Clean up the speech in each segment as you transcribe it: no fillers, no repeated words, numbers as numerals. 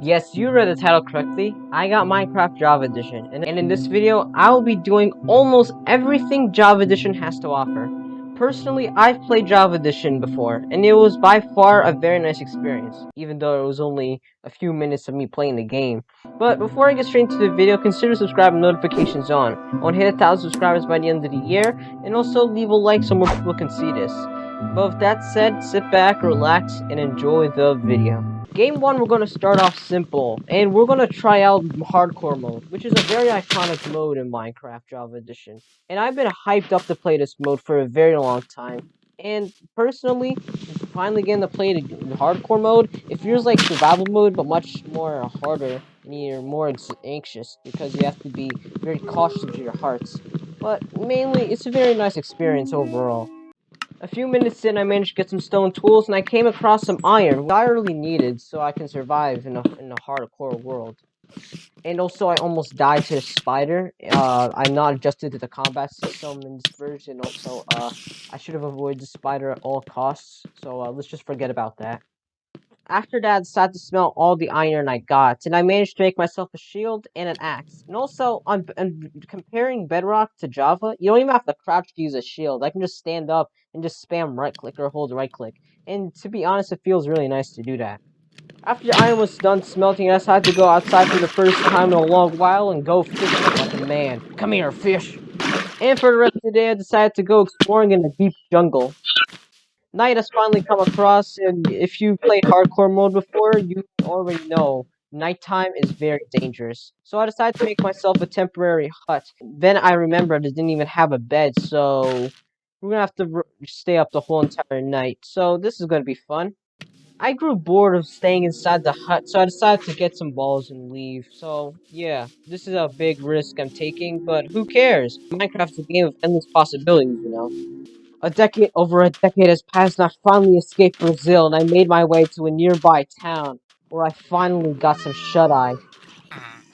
Yes, you read the title correctly. I got Minecraft Java Edition, and in this video, I will be doing almost everything Java Edition has to offer. Personally, I've played Java Edition before, and it was by far a very nice experience, even though it was only a few minutes of me playing the game. But before I get straight into the video, consider subscribing and notifications on. I want to hit 1,000 subscribers by the end of the year, and also leave a like so more people can see this. But with that said, sit back, relax, and enjoy the video. Game 1, we're going to start off simple, and we're going to try out Hardcore mode, which is a very iconic mode in Minecraft Java Edition. And I've been hyped up to play this mode for a very long time. And personally, finally getting to play the Hardcore mode, it feels like survival mode, but much more harder, and you're more anxious, because you have to be very cautious of your hearts. But mainly, it's a very nice experience overall. A few minutes in, I managed to get some stone tools, and I came across some iron, which I really needed so I can survive in a hardcore world. And also, I almost died to a spider. I'm not adjusted to the combat system in this version. Also, I should have avoided the spider at all costs, so let's just forget about that. After that, I decided to smelt all the iron I got, and I managed to make myself a shield and an axe. And also, on comparing Bedrock to Java, you don't even have to crouch to use a shield. I can just stand up and just spam right click or hold right click. And to be honest, it feels really nice to do that. After the iron was done smelting, I decided to go outside for the first time in a long while and go fishing like a man. Come here, fish! And for the rest of the day, I decided to go exploring in the deep jungle. Night has finally come across, and if you played hardcore mode before, you already know nighttime is very dangerous. So I decided to make myself a temporary hut. Then I remembered I didn't even have a bed, so we're gonna have to stay up the whole entire night. So this is gonna be fun. I grew bored of staying inside the hut, so I decided to get some balls and leave. So yeah, this is a big risk I'm taking, but who cares? Minecraft's a game of endless possibilities, you know. Over a decade has passed, and I finally escaped Brazil, and I made my way to a nearby town, where I finally got some shut-eye.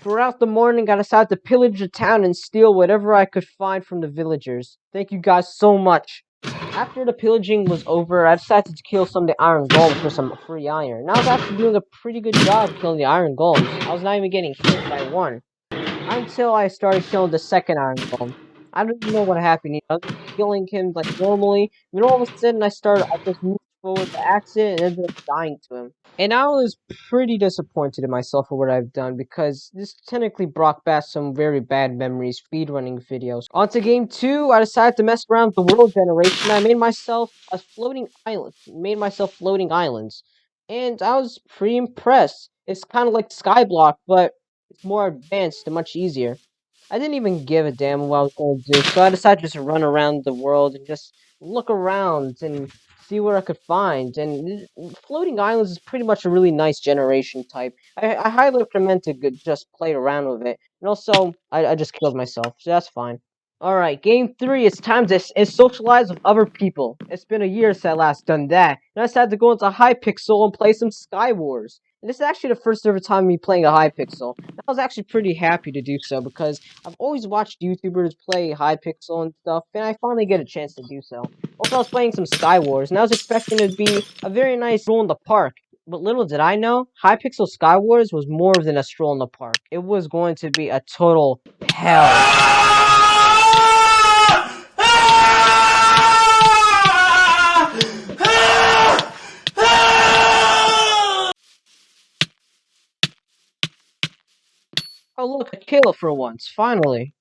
Throughout the morning, I decided to pillage the town and steal whatever I could find from the villagers. Thank you guys so much. After the pillaging was over, I decided to kill some of the iron golems for some free iron. And I was actually doing a pretty good job killing the iron golems. I was not even getting hit by one. Until I started killing the second iron golem. I don't even know what happened. I was killing him like normally, and then all of a sudden I just moved forward the accident and ended up dying to him. And I was pretty disappointed in myself for what I've done, because this technically brought back some very bad memories speedrunning videos. On to game 2, I decided to mess around with the world generation. I made myself a floating island. Made myself floating islands. And I was pretty impressed. It's kind of like Skyblock, but it's more advanced and much easier. I didn't even give a damn what I was going to do, so I decided to just run around the world and just look around and see what I could find. And floating islands is pretty much a really nice generation type. I highly recommend to just play around with it. And also, I just killed myself, so that's fine. Alright, game 3, it's time to socialize with other people. It's been a year since I last done that, and I decided to go into Hypixel and play some Sky Wars. And this is actually the first ever time me playing a Hypixel. And I was actually pretty happy to do so, because I've always watched YouTubers play Hypixel and stuff, and I finally get a chance to do so. Also, I was playing some Sky Wars, and I was expecting it to be a very nice stroll in the park. But little did I know, Hypixel Sky Wars was more than a stroll in the park. It was going to be a total hell. Oh look, a kill for once, finally.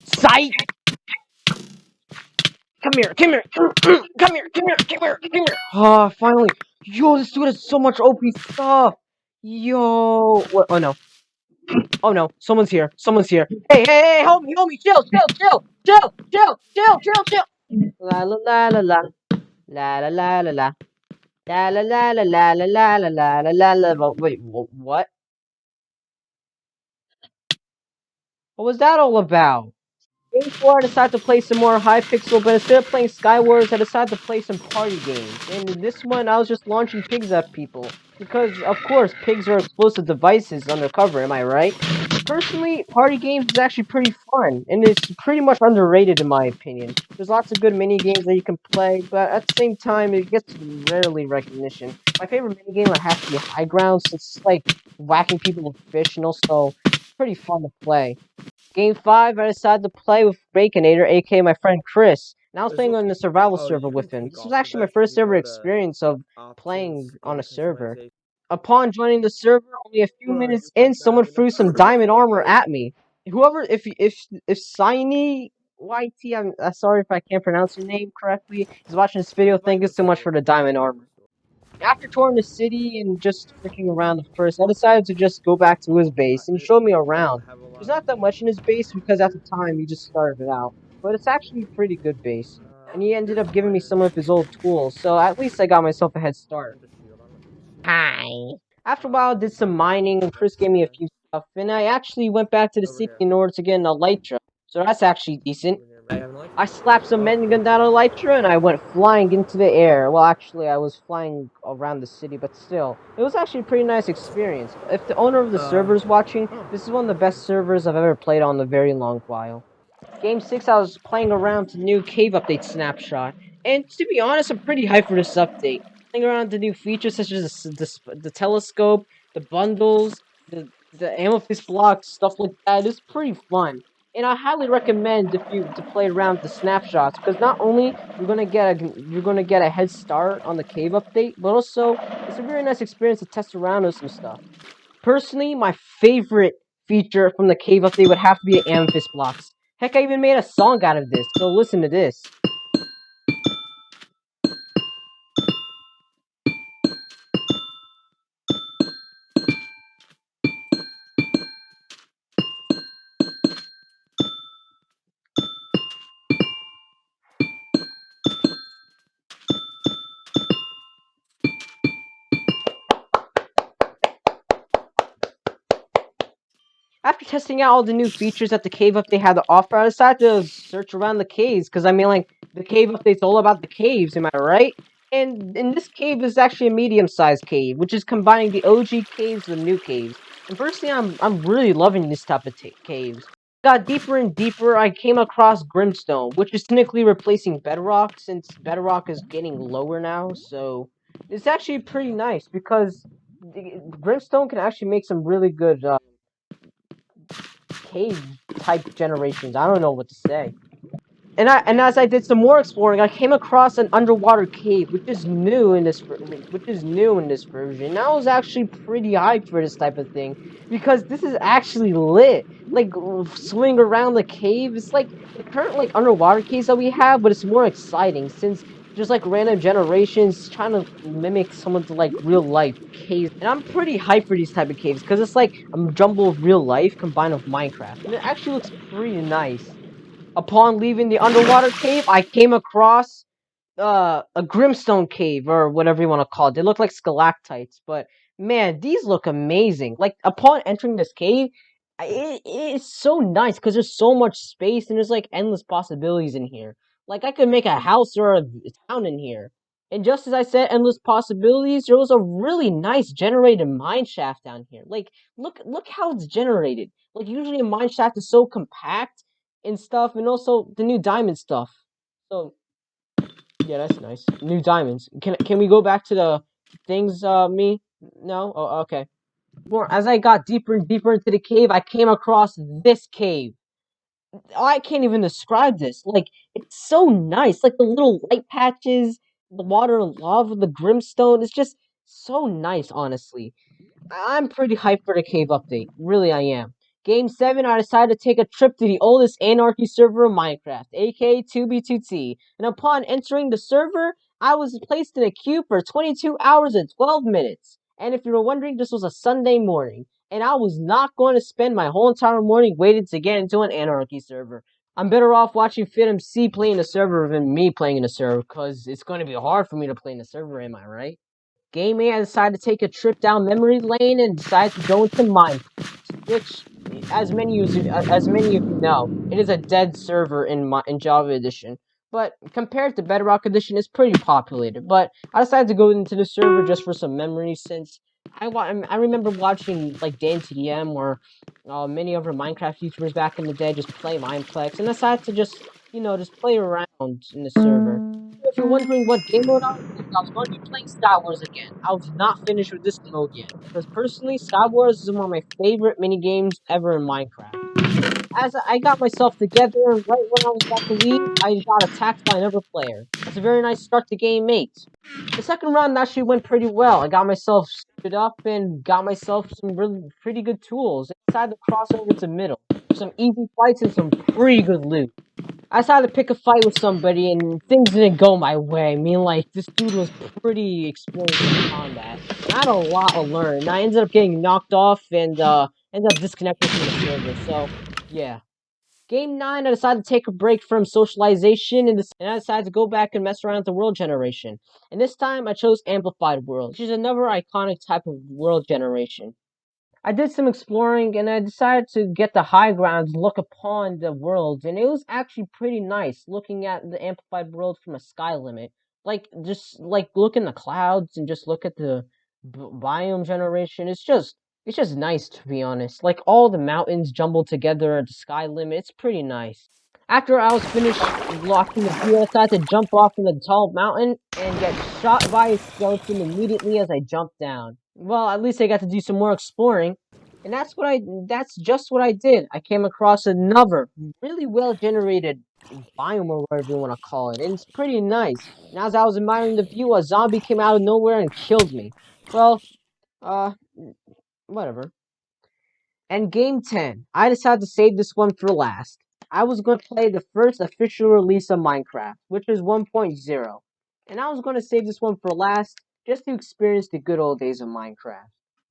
Sight! Come here, come here, come here, come here, come here, come here. Ah, finally. Yo, this dude has so much OP stuff. Yo, what? Oh no. Oh no, someone's here. Someone's here. Hey, hey, hey, help me, chill, chill, chill, chill, chill, chill, chill, chill. La la la la la. La la la la la. La la la la la la la la la la la la. Wait, what? What was that all about? Game 4, I decided to play some more Hypixel, but instead of playing Skywars, I decided to play some party games. And in this one, I was just launching pigs at people. Because, of course, pigs are explosive devices undercover, am I right? Personally, party games is actually pretty fun, and it's pretty much underrated in my opinion. There's lots of good mini games that you can play, but at the same time, it gets rarely recognition. My favorite mini game would have to be High Ground, since it's like whacking people with fish, and also pretty fun to play. Game 5, I decided to play with Baconator, aka my friend Chris, and I was playing on the survival server with him. This was actually my first ever experience of playing on a server. Upon joining the server, only a few minutes in, someone threw some diamond armor at me. Whoever, if Shiny YT, I'm sorry if I can't pronounce your name correctly, is watching this video. Thank you so much for the diamond armor. After touring the city and just freaking around the first, I decided to just go back to his base and show me around. There's not that much in his base because at the time he just started it out, but it's actually a pretty good base. And he ended up giving me some of his old tools, so at least I got myself a head start. Hi. After a while, I did some mining, and Chris gave me a few stuff, and I actually went back to the city in order to get an elytra. So that's actually decent. I slapped some minigun down on elytra, and I went flying into the air. Well, actually, I was flying around the city, but still, it was actually a pretty nice experience. If the owner of the server is watching, this is one of the best servers I've ever played on in a very long while. Game 6, I was playing around to the new cave update snapshot, and to be honest, I'm pretty hyped for this update. Playing around the new features such as the telescope, the bundles, the amethyst blocks, stuff like that. It's pretty fun, and I highly recommend if you to play around with the snapshots because not only you're gonna get a head start on the cave update, but also it's a very nice experience to test around with some stuff. Personally, my favorite feature from the cave update would have to be the amethyst blocks. Heck, I even made a song out of this, so listen to this. After testing out all the new features that the cave update had to offer, I decided to search around the caves, because I mean, like, the cave update's all about the caves, am I right? And this cave is actually a medium-sized cave, which is combining the OG caves with the new caves. And personally, I'm really loving this type of caves. Got deeper and deeper, I came across Grimstone, which is technically replacing Bedrock, since Bedrock is getting lower now, so it's actually pretty nice, because Grimstone can actually make some really good, cave type generations. I don't know what to say. And as I did some more exploring, I came across an underwater cave, which is new in this version. And I was actually pretty hyped for this type of thing because this is actually lit. Like swimming around the cave, it's like the current like underwater caves that we have, but it's more exciting since just like random generations trying to mimic some of the like real life caves. And I'm pretty hyped for these type of caves because it's like a jumble of real life combined with Minecraft, and it actually looks pretty nice. Upon leaving the underwater cave, I came across a Grimstone Cave, or whatever you want to call it. They look like stalactites, but man, these look amazing. Like, upon entering this cave, it's so nice because there's so much space and there's like endless possibilities in here. Like, I could make a house or a town in here. And just as I said, endless possibilities, there was a really nice generated mine shaft down here. Like, look how it's generated. Like, usually a mine shaft is so compact and stuff, and also the new diamond stuff. So yeah, that's nice. New diamonds. Can we go back to the things? Me? No. Oh, okay. More as I got deeper and deeper into the cave, I came across this cave. I can't even describe this. Like, it's so nice. Like the little light patches, the water and lava, the grimstone. It's just so nice, honestly. I'm pretty hyped for the cave update. Really, I am. Game 7, I decided to take a trip to the oldest anarchy server of Minecraft, aka 2B2T. And upon entering the server, I was placed in a queue for 22 hours and 12 minutes. And if you were wondering, this was a Sunday morning. And I was not going to spend my whole entire morning waiting to get into an anarchy server. I'm better off watching FitMC play in a server than me playing in a server, because it's going to be hard for me to play in a server, am I right? Game 8, I decided to take a trip down memory lane and decided to go into Minecraft, which, as many of you know, it is a dead server in Java Edition. But compared to Bedrock Edition, it's pretty populated. But I decided to go into the server just for some memories, since I remember watching like Dan TDM or many other Minecraft YouTubers back in the day just play Mineplex, and I decided to just, just play around in the server. If you're wondering what game mode I was playing, I was going to be playing Star Wars again. I was not finished with this mode yet, because personally, Star Wars is one of my favorite mini games ever in Minecraft. As I got myself together, right when I was about to leave, I got attacked by another player. That's a very nice start to game 8. The second round actually went pretty well. I got myself stood up and got myself some really pretty good tools. I decided to cross over to middle. Some easy fights and some pretty good loot. I decided to pick a fight with somebody and things didn't go my way. I mean, like, this dude was pretty experienced in combat. And I had a lot to learn. And I ended up getting knocked off and ended up disconnecting from the server. So, yeah. Game 9, I decided to take a break from socialization and I decided to go back and mess around with the world generation. And this time, I chose Amplified World, which is another iconic type of world generation. I did some exploring and I decided to get the high ground and look upon the world, and it was actually pretty nice looking at the amplified world from a sky limit. Like, just like look in the clouds and just look at the biome generation. It's just nice, to be honest. Like all the mountains jumbled together at the sky limit. It's pretty nice. After I was finished blocking the view, I decided to jump off from the tall mountain and get shot by a skeleton immediately as I jumped down. Well, at least I got to do some more exploring, and that's just what I did. I came across another really well generated biome, or whatever you want to call it, and it's pretty nice. And as I was admiring the view, a zombie came out of nowhere and killed me. Well, uh, whatever. And game 10, I decided to save this one for last. I was going to play the first official release of Minecraft, which is 1.0. And I was going to save this one for last, just to experience the good old days of Minecraft.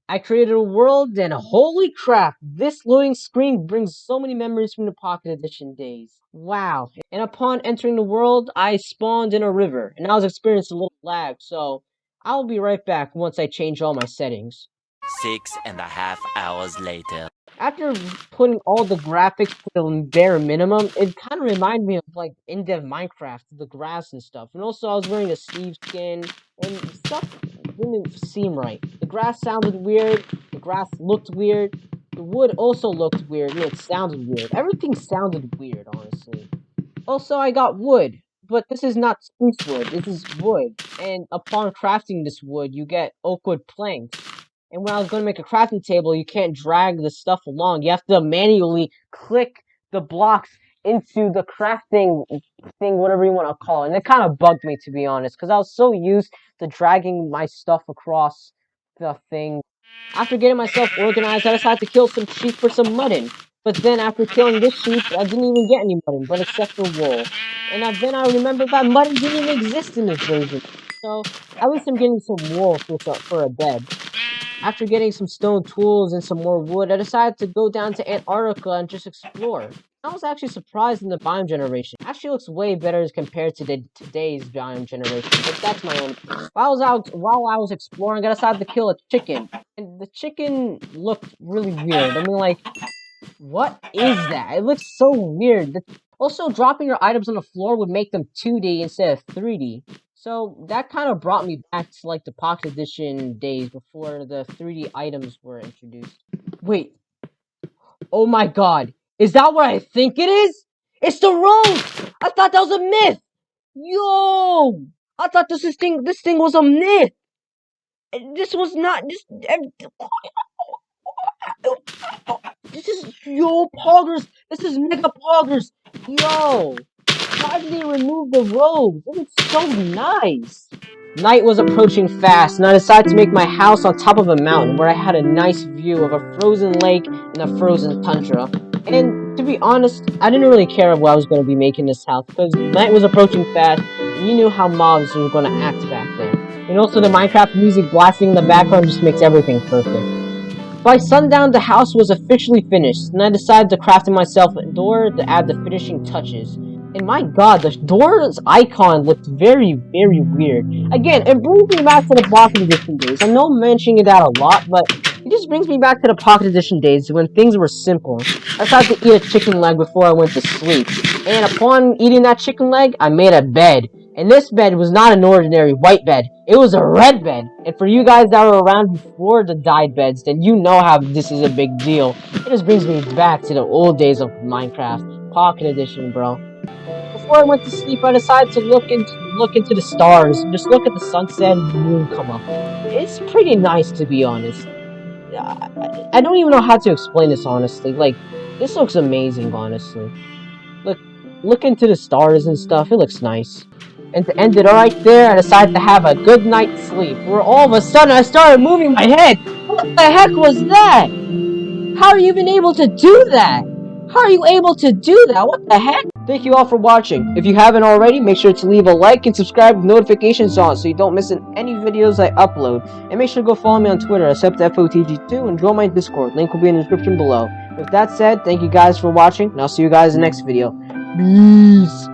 I created a world, and holy crap, this loading screen brings so many memories from the Pocket Edition days. Wow. And upon entering the world, I spawned in a river, and I was experiencing a little lag, so I'll be right back once I change all my settings. 6.5 hours later. After putting all the graphics to the bare minimum, it kind of reminded me of like in-dev Minecraft, the grass and stuff. And also, I was wearing a Steve skin, and stuff didn't seem right. The grass sounded weird. The grass looked weird. The wood also looked weird, and it sounded weird. Everything sounded weird, honestly. Also, I got wood, but this is not spruce wood. This is wood, and upon crafting this wood, you get oak wood planks. And when I was going to make a crafting table, you can't drag the stuff along. You have to manually click the blocks into the crafting thing, whatever you want to call it. And it kind of bugged me, to be honest, because I was so used to dragging my stuff across the thing. After getting myself organized, I decided to kill some sheep for some mutton. But then after killing this sheep, I didn't even get any mutton, but except for wool. And then I remembered that mutton didn't even exist in this version. So at least I'm getting some wool for a bed. After getting some stone tools and some more wood, I decided to go down to Antarctica and just explore. I was actually surprised in the biome generation. It actually looks way better as compared to today's biome generation, but that's my own opinion. While I was exploring, I decided to kill a chicken, and the chicken looked really weird. I mean, like, what is that? It looks so weird. Also, dropping your items on the floor would make them 2D instead of 3D. So that kind of brought me back to like the Pocket Edition days before the 3D items were introduced. Wait. Oh my god. Is that what I think it is? It's the rose! I thought that was a myth! Yo! I thought this thing was a myth! This was not this is poggers. This is mega poggers. Yo, why did they remove the robes? It looks so nice. Night was approaching fast, and I decided to make my house on top of a mountain where I had a nice view of a frozen lake and a frozen tundra. And to be honest, I didn't really care what I was going to be making this house because night was approaching fast, and you knew how mobs were going to act back then. And also, the Minecraft music blasting in the background just makes everything perfect. By sundown, the house was officially finished, and I decided to craft myself a door to add the finishing touches. And my god, the door's icon looked very, very weird. Again, it brings me back to the Pocket Edition days. I know I'm mentioning that a lot, but it just brings me back to the Pocket Edition days when things were simple. I decided to eat a chicken leg before I went to sleep. And upon eating that chicken leg, I made a bed. And this bed was not an ordinary white bed. It was a red bed. And for you guys that were around before the dyed beds, then you know how this is a big deal. It just brings me back to the old days of Minecraft. Pocket Edition, bro. Before I went to sleep, I decided to look into the stars. Just look at the sunset and the moon come up. It's pretty nice, to be honest. I don't even know how to explain this, honestly. Like, this looks amazing, honestly. Look into the stars and stuff. It looks nice. And to end it right there, I decided to have a good night's sleep. Where all of a sudden I started moving my head. What the heck was that? How are you even able to do that? How are you able to do that? What the heck? Thank you all for watching. If you haven't already, make sure to leave a like and subscribe with notifications on so you don't miss any videos I upload. And make sure to go follow me on Twitter, FOTG2, and join my Discord. Link will be in the description below. With that said, thank you guys for watching, and I'll see you guys in the next video. Peace!